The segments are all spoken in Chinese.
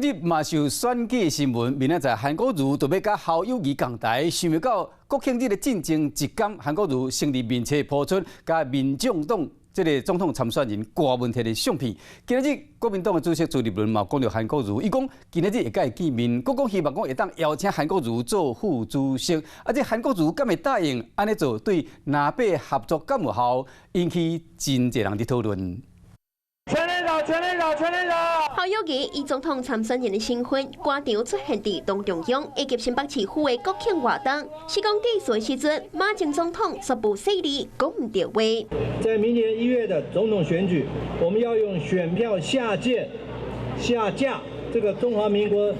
近日嘛是有选举新闻，明仔载韩国瑜就要甲侯友宜共台，想不到国庆日的进前一天，韩国瑜成立面册抛出甲民众党这个总统参选人郭文铁的相片。今日国民党的主席朱立伦嘛讲到韩国瑜，伊讲今日会甲伊见面，佫讲希望讲会当邀请韩国瑜做副主席。啊，这韩国瑜敢会答应安尼做，对南北合作敢有效，引起真侪人伫讨论。 侯友宜以总统参选人的身份，官场出现伫党中央以及新北市府的国庆活动。是讲计算时阵，马前总统说不犀利，讲唔对话。在明年1月的总统选举，我们要用选票下架这个中华民国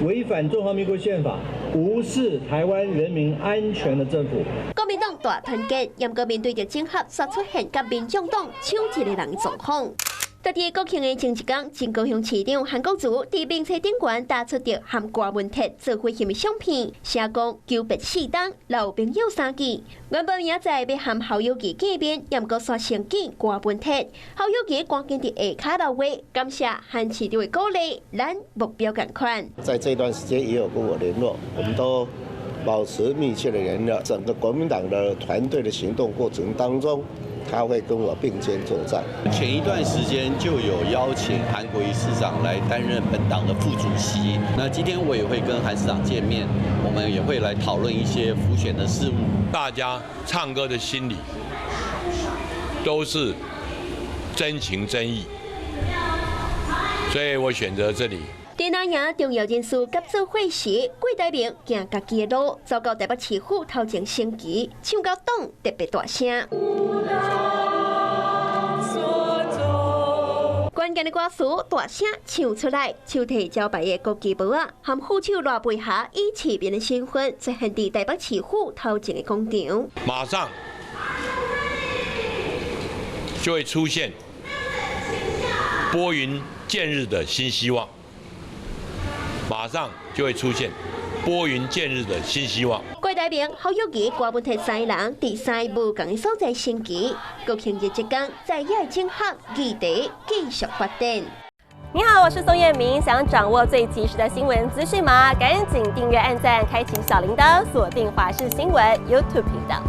违反中华民国宪法、无视台湾人民安全的政府。国民党大团结，严格面对着整合，煞出现甲民众党抢一个人的状况。 在伫国庆的前一天，真高雄市长韩国瑜伫名册顶悬打出着和郭文铁做伙翕的相片，写讲久别四冬，老朋友相见。原本明仔载要和侯友宜见面，严阁煞先见郭文铁。侯友宜赶紧伫下骹留话，感谢韩市长的鼓励，咱目标共款。在这段时间也有跟我联络，我们都保持密切的联络。整个国民党的团队的行动过程当中。 他会跟我并肩作战。前一段时间就有邀请韩国瑜市长来担任本党的副主席。那今天我也会跟韩市长见面，我们也会来讨论一些辅选的事务。大家唱歌的心里都是真情真意，所以我选择这里。 在南营重要人士合作会时，郭台铭行家己的路，遭到台北市府头前升旗，唱到党特别大声。关键的歌词大声唱出来，手提招牌的国旗帽啊，和副手赖佩霞以市民的身份出现在台北市府头前的广场。马上就会出现拨云见日的新希望。 马上就会出现拨云见日的新希望。郭台铭、侯友宜、郭文铁三人第三无共的所在升旗，国庆日这天在野整合议题继续发展。你好，我是宋彦明，想掌握最及时的新闻资讯吗？赶紧订阅、按赞、开启小铃铛，锁定华视新闻 YouTube 频道。